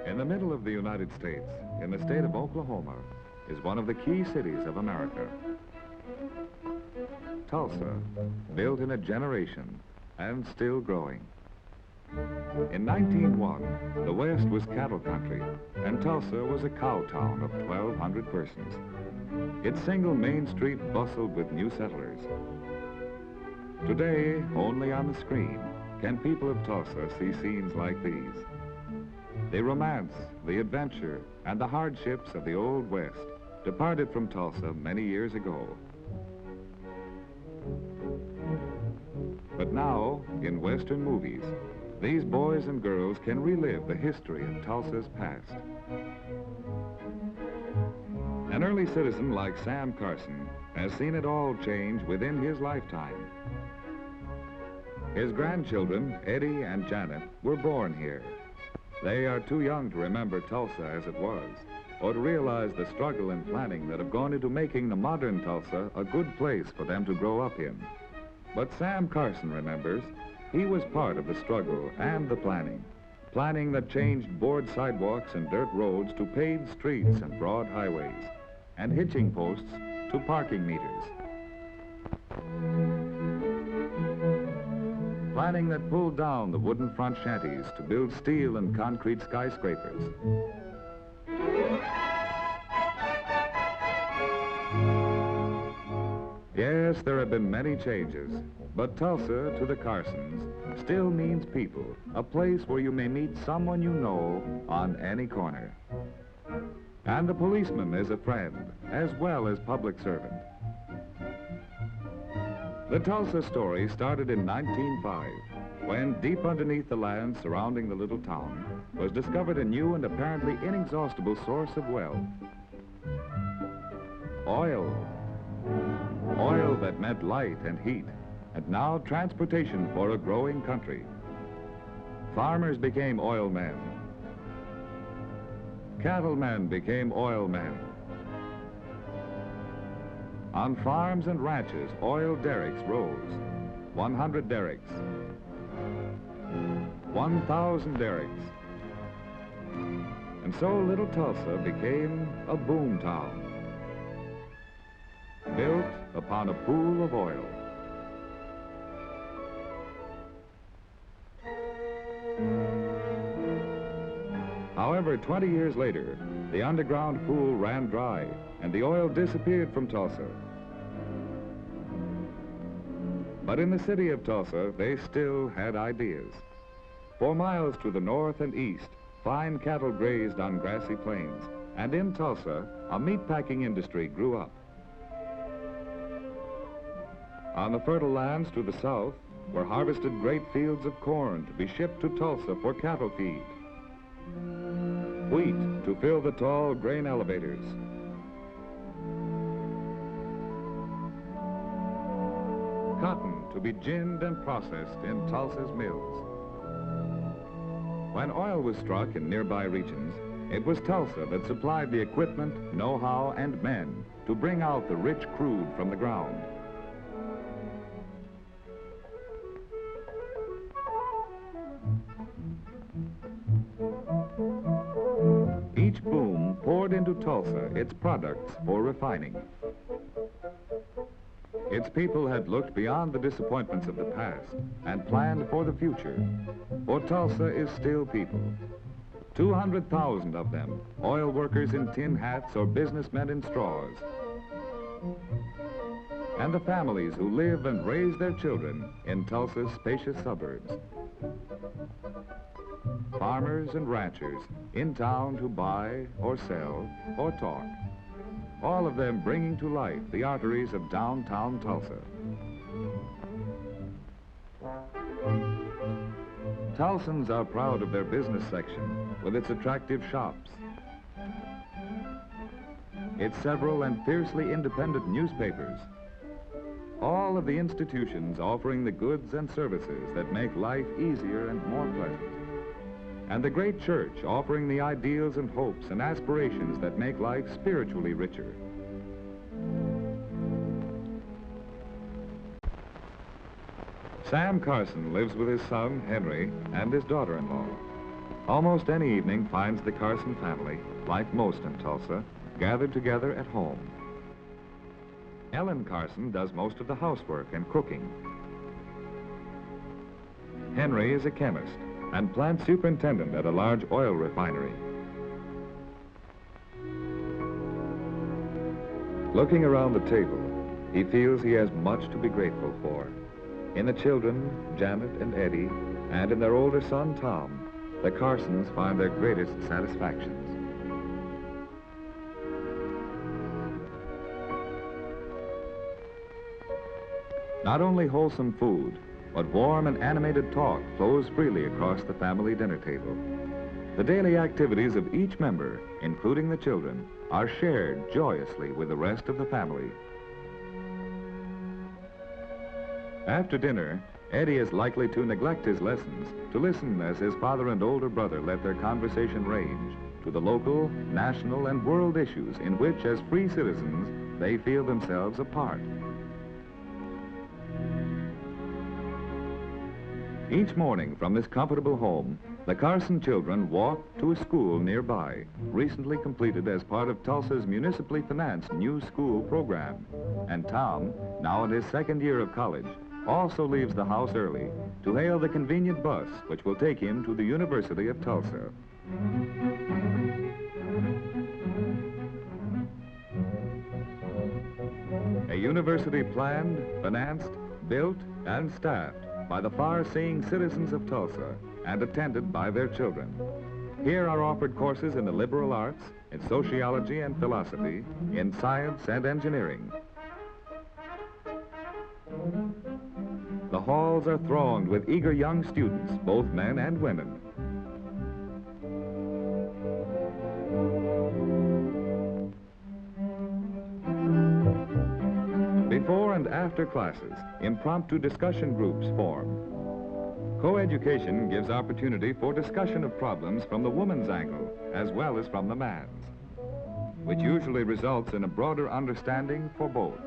In the middle of the United States, in the state of Oklahoma, is one of the key cities of America. Tulsa, built in a generation and still growing. In 1901, the West was cattle country, and Tulsa was a cow town of 1,200 persons. Its single main street bustled with new settlers. Today, only on the screen, can people of Tulsa see scenes like these. The romance, the adventure, and the hardships of the Old West departed from Tulsa many years ago. But now, in Western movies, these boys and girls can relive the history of Tulsa's past. An early citizen like Sam Carson has seen it all change within his lifetime. His grandchildren, Eddie and Janet, were born here. They are too young to remember Tulsa as it was, or to realize the struggle and planning that have gone into making the modern Tulsa a good place for them to grow up in. But Sam Carson remembers he was part of the struggle and the planning that changed board sidewalks and dirt roads to paved streets and broad highways, and hitching posts to parking meters. Planning that pulled down the wooden front shanties to build steel and concrete skyscrapers. Yes, there have been many changes, but Tulsa, to the Carsons, still means people, a place where you may meet someone you know on any corner. And the policeman is a friend, as well as public servant. The Tulsa Story started in 1905, when deep underneath the land surrounding the little town was discovered a new and apparently inexhaustible source of wealth. Oil. Oil that meant light and heat, and now transportation for a growing country. Farmers became oil men. Cattlemen became oil men. On farms and ranches, oil derricks rose. 100 derricks. 1,000 derricks. And so little Tulsa became a boom town, built upon a pool of oil. However, 20 years later, the underground pool ran dry and the oil disappeared from Tulsa. But in the city of Tulsa, they still had ideas. For miles to the north and east, fine cattle grazed on grassy plains, and in Tulsa, a meatpacking industry grew up. On the fertile lands to the south were harvested great fields of corn to be shipped to Tulsa for cattle feed. Wheat to fill the tall grain elevators. Cotton to be ginned and processed in Tulsa's mills. When oil was struck in nearby regions, it was Tulsa that supplied the equipment, know-how, and men to bring out the rich crude from the ground. Each boom poured into Tulsa its products for refining. Its people had looked beyond the disappointments of the past and planned for the future. For Tulsa is still people. 200,000 of them, oil workers in tin hats or businessmen in straws. and the families who live and raise their children in Tulsa's spacious suburbs. Farmers and ranchers in town to buy or sell or talk, all of them bringing to life the arteries of downtown Tulsa. Tulsans are proud of their business section with its attractive shops, its several and fiercely independent newspapers, all of the institutions offering the goods and services that make life easier and more pleasant, and the great church offering the ideals and hopes and aspirations that make life spiritually richer. Sam Carson lives with his son, Henry, and his daughter-in-law. Almost any evening finds the Carson family, like most in Tulsa, gathered together at home. Ellen Carson does most of the housework and cooking. Henry is a chemist and plant superintendent at a large oil refinery. Looking around the table, he feels he has much to be grateful for. In the children, Janet and Eddie, and in their older son, Tom, the Carsons find their greatest satisfactions. Not only wholesome food, but warm and animated talk flows freely across the family dinner table. The daily activities of each member, including the children, are shared joyously with the rest of the family. After dinner, Eddie is likely to neglect his lessons to listen as his father and older brother let their conversation range to the local, national, and world issues in which, as free citizens, they feel themselves a part. Each morning from this comfortable home, the Carson children walk to a school nearby, recently completed as part of Tulsa's municipally financed new school program. And Tom, now in his second year of college, also leaves the house early to hail the convenient bus which will take him to the University of Tulsa. A university planned, financed, built, and staffed by the far-seeing citizens of Tulsa and attended by their children. Here are offered courses in the liberal arts, in sociology and philosophy, in science and engineering. The halls are thronged with eager young students, both men and women. Before and after classes, impromptu discussion groups form. Coeducation gives opportunity for discussion of problems from the woman's angle as well as from the man's, which usually results in a broader understanding for both.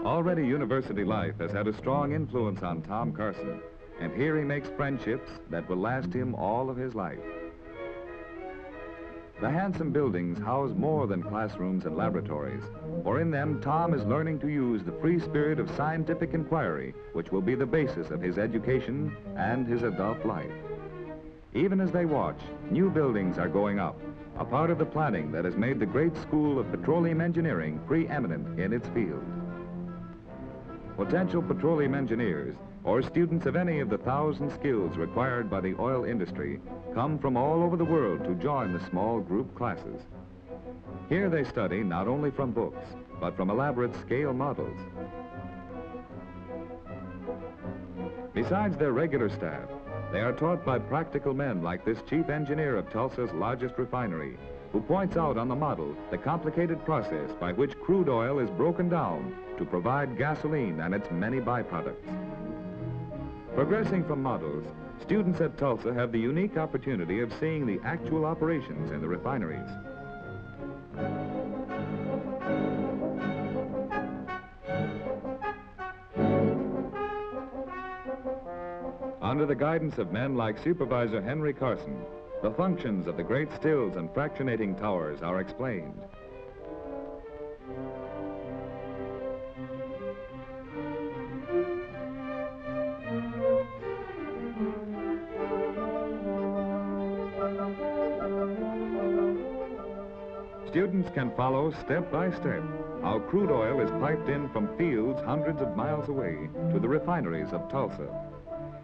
Already university life has had a strong influence on Tom Carson, and here he makes friendships that will last him all of his life. The handsome buildings house more than classrooms and laboratories, for in them Tom is learning to use the free spirit of scientific inquiry, which will be the basis of his education and his adult life. Even as they watch, new buildings are going up, a part of the planning that has made the great school of petroleum engineering preeminent in its field. Potential petroleum engineers, or students of any of the 1,000 skills required by the oil industry, come from all over the world to join the small group classes. Here they study not only from books, but from elaborate scale models. Besides their regular staff, they are taught by practical men like this chief engineer of Tulsa's largest refinery, who points out on the model the complicated process by which crude oil is broken down to provide gasoline and its many byproducts. Progressing from models, students at Tulsa have the unique opportunity of seeing the actual operations in the refineries. Under the guidance of men like Supervisor Henry Carson, the functions of the great stills and fractionating towers are explained. Students can follow step by step how crude oil is piped in from fields hundreds of miles away to the refineries of Tulsa.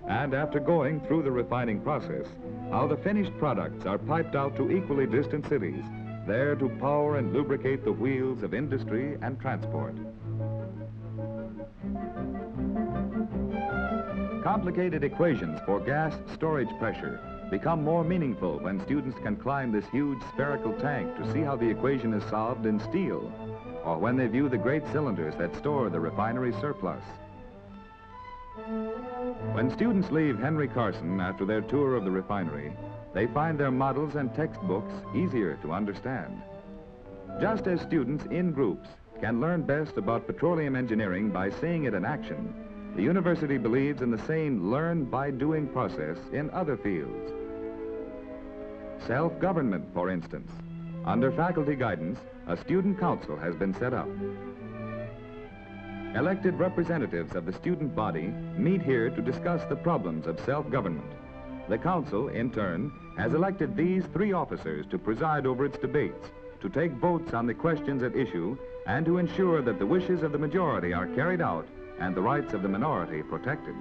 And after going through the refining process, how the finished products are piped out to equally distant cities, there to power and lubricate the wheels of industry and transport. Complicated equations for gas storage pressure become more meaningful when students can climb this huge spherical tank to see how the equation is solved in steel, or when they view the great cylinders that store the refinery surplus. When students leave Henry Carson after their tour of the refinery, they find their models and textbooks easier to understand. Just as students in groups can learn best about petroleum engineering by seeing it in action, the university believes in the same learn-by-doing process in other fields. Self-government, for instance. Under faculty guidance, a student council has been set up. Elected representatives of the student body meet here to discuss the problems of self-government. The council, in turn, has elected these 3 officers to preside over its debates, to take votes on the questions at issue, and to ensure that the wishes of the majority are carried out and the rights of the minority protected.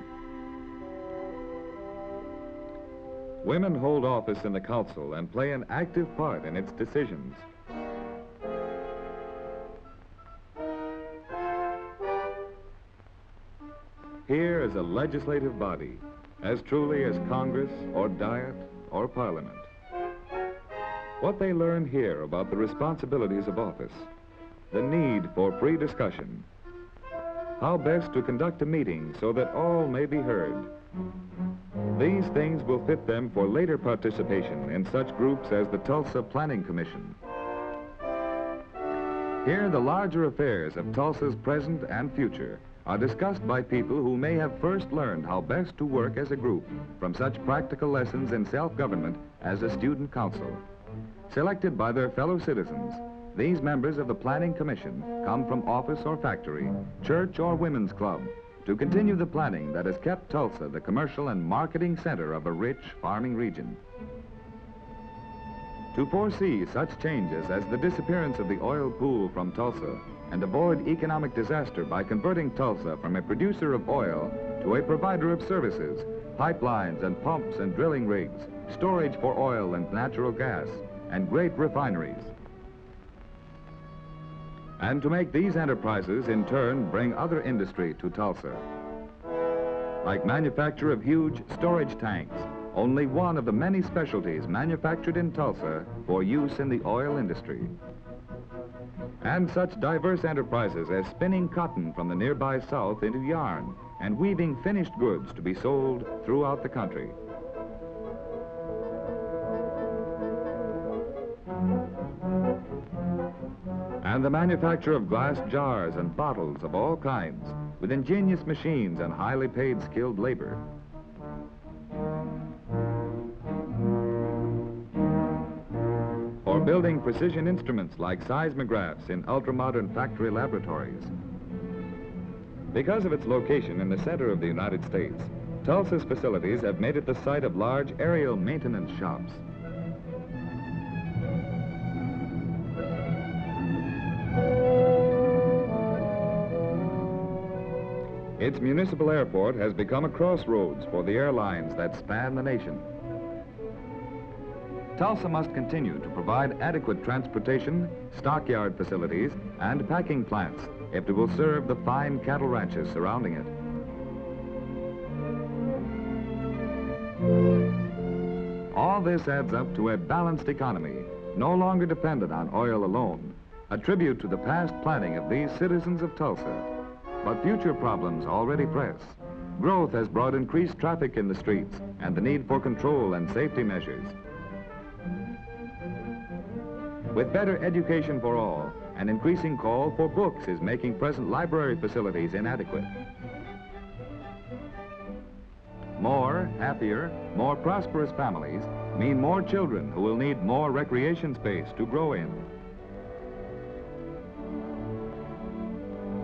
Women hold office in the council and play an active part in its decisions. Here is a legislative body, as truly as Congress or Diet or Parliament. What they learn here about the responsibilities of office, the need for free discussion, how best to conduct a meeting so that all may be heard. These things will fit them for later participation in such groups as the Tulsa Planning Commission. Here, the larger affairs of Tulsa's present and future are discussed by people who may have first learned how best to work as a group from such practical lessons in self-government as a student council. Selected by their fellow citizens, these members of the Planning Commission come from office or factory, church or women's club, to continue the planning that has kept Tulsa the commercial and marketing center of a rich farming region. To foresee such changes as the disappearance of the oil pool from Tulsa and avoid economic disaster by converting Tulsa from a producer of oil to a provider of services, pipelines and pumps and drilling rigs, storage for oil and natural gas, and great refineries. And to make these enterprises, in turn, bring other industry to Tulsa. Like manufacture of huge storage tanks, only one of the many specialties manufactured in Tulsa for use in the oil industry. And such diverse enterprises as spinning cotton from the nearby south into yarn and weaving finished goods to be sold throughout the country. And the manufacture of glass jars and bottles of all kinds with ingenious machines and highly paid skilled labor. Or building precision instruments like seismographs in ultra-modern factory laboratories. Because of its location in the center of the United States, Tulsa's facilities have made it the site of large aerial maintenance shops. Its municipal airport has become a crossroads for the airlines that span the nation. Tulsa must continue to provide adequate transportation, stockyard facilities, and packing plants if it will serve the fine cattle ranches surrounding it. All this adds up to a balanced economy, no longer dependent on oil alone, a tribute to the past planning of these citizens of Tulsa. But future problems already press. Growth has brought increased traffic in the streets and the need for control and safety measures. With better education for all, an increasing call for books is making present library facilities inadequate. More, happier, more prosperous families mean more children who will need more recreation space to grow in.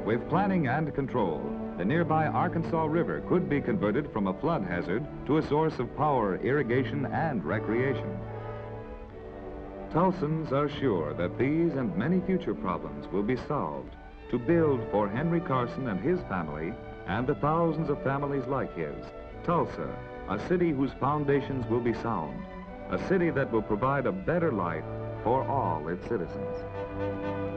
With planning and control, the nearby Arkansas River could be converted from a flood hazard to a source of power, irrigation, and recreation. Tulsans are sure that these and many future problems will be solved to build for Henry Carson and his family and the thousands of families like his, Tulsa, a city whose foundations will be sound, a city that will provide a better life for all its citizens.